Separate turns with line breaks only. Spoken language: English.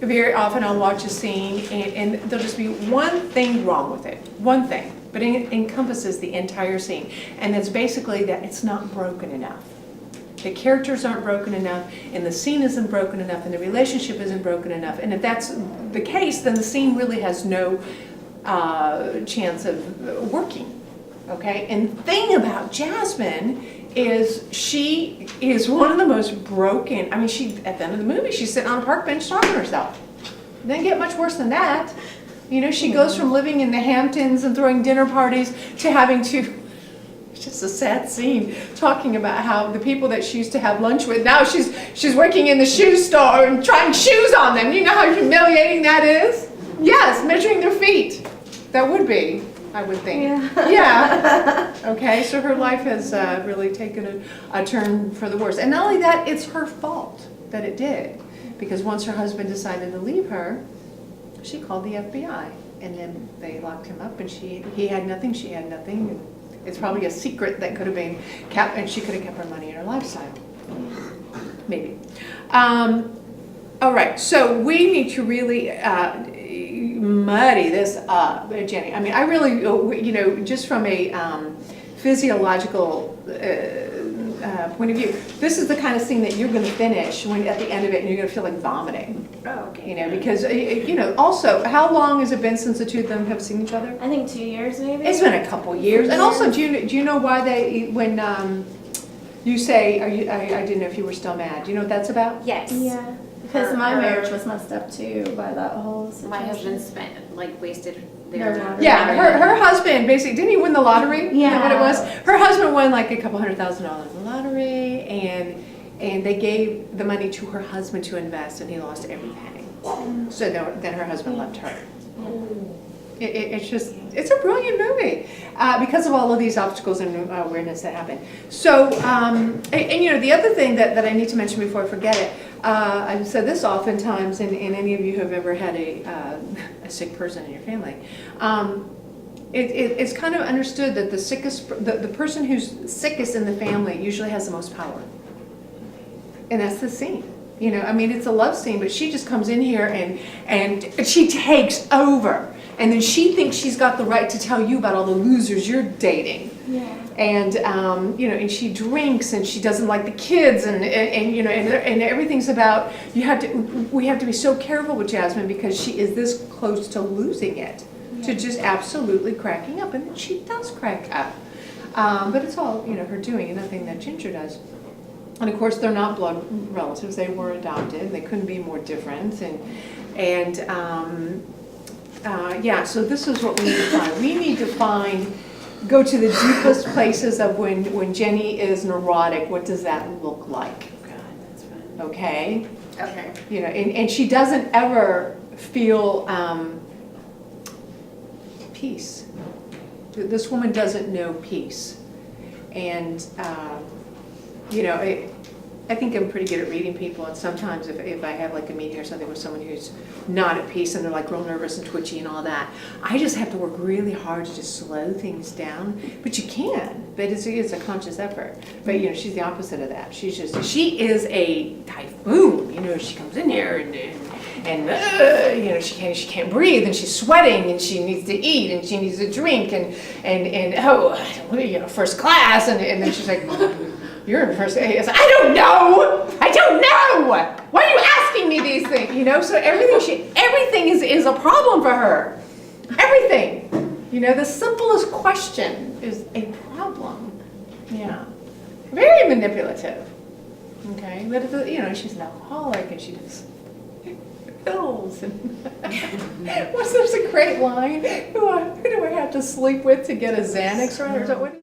very often I'll watch a scene and there'll just be one thing wrong with it, one thing, but it encompasses the entire scene. And it's basically that it's not broken enough. The characters aren't broken enough, and the scene isn't broken enough, and the relationship isn't broken enough. And if that's the case, then the scene really has no chance of working, okay? And the thing about Jasmine is she is one of the most broken. I mean, at the end of the movie, she's sitting on a park bench talking to herself. It doesn't get much worse than that. You know, she goes from living in the Hamptons and throwing dinner parties to having to, it's just a sad scene, talking about how the people that she used to have lunch with, now she's working in the shoe store and trying shoes on them. You know how humiliating that is? Yes, measuring their feet. That would be, I would think. Yeah. Okay, so her life has really taken a turn for the worse. And not only that, it's her fault that it did. Because once her husband decided to leave her, she called the FBI. And then they locked him up, and he had nothing, she had nothing. And it's probably a secret that could have been kept, and she could have kept her money in her lifestyle. Maybe. All right, so we need to really muddy this up, Jenny. I mean, I really, you know, just from a physiological point of view, this is the kind of scene that you're going to finish when at the end of it, and you're going to feel like vomiting.
Oh, okay.
You know, because you know. Also, how long has it been since the two of them have seen each other?
I think 2 years, maybe.
It's been a couple years. And also, do you know why when you say, I didn't know if you were still mad. Do you know what that's about?
Yes.
Yeah. Because my marriage was messed up too by that whole situation.
My husband wasted
Their
their
lottery.
Yeah, her husband basically, didn't he win the lottery? Is that what it was? Her husband won like a couple $100,000 in the lottery, and they gave the money to her husband to invest, and he lost every penny. So then her husband left her. It's a brilliant movie because of all of these obstacles and weirdness that happen. So, and you know, the other thing that I need to mention before I forget it, I've said this oftentimes, and any of you who have ever had a sick person in your family, it's kind of understood that the person who's sickest in the family usually has the most power. And that's the scene. You know, I mean, it's a love scene, but she just comes in here and she takes over. And then she thinks she's got the right to tell you about all the losers you're dating.
Yeah.
And you know, and she drinks, and she doesn't like the kids, and you know, and everything's about we have to be so careful with Jasmine because she is this close to losing it, to just absolutely cracking up, and then she does crack up. But it's all, you know, her doing, and nothing that Ginger does. And of course, they're not blood relatives; they were adopted. They couldn't be more different, yeah, so this is what we need to find. We need to go to the deepest places of when Jenny is neurotic. What does that look like?
God, that's fun.
Okay?
Okay.
You know, and she doesn't ever feel peace. This woman doesn't know peace. And, you know, I think I'm pretty good at reading people, and sometimes if I have like a meeting or something with someone who's not at peace and they're like real nervous and twitchy and all that, I just have to work really hard to just slow things down. But you can, but it's a conscious effort. But you know, she's the opposite of that. She is a typhoon. You know, she comes in here and you know, she can't breathe, and she's sweating, and she needs to eat, and she needs to drink, and oh, you know, first class, and then she's like, you're in first class. I don't know. Why are you asking me these things? You know, so everything is a problem for her. Everything. You know, the simplest question is a problem. Yeah. Very manipulative. Okay, but you know, she's an alcoholic, and she does pills. And there's a great line. Who do I have to sleep with to get a Xanax? Right? Or what?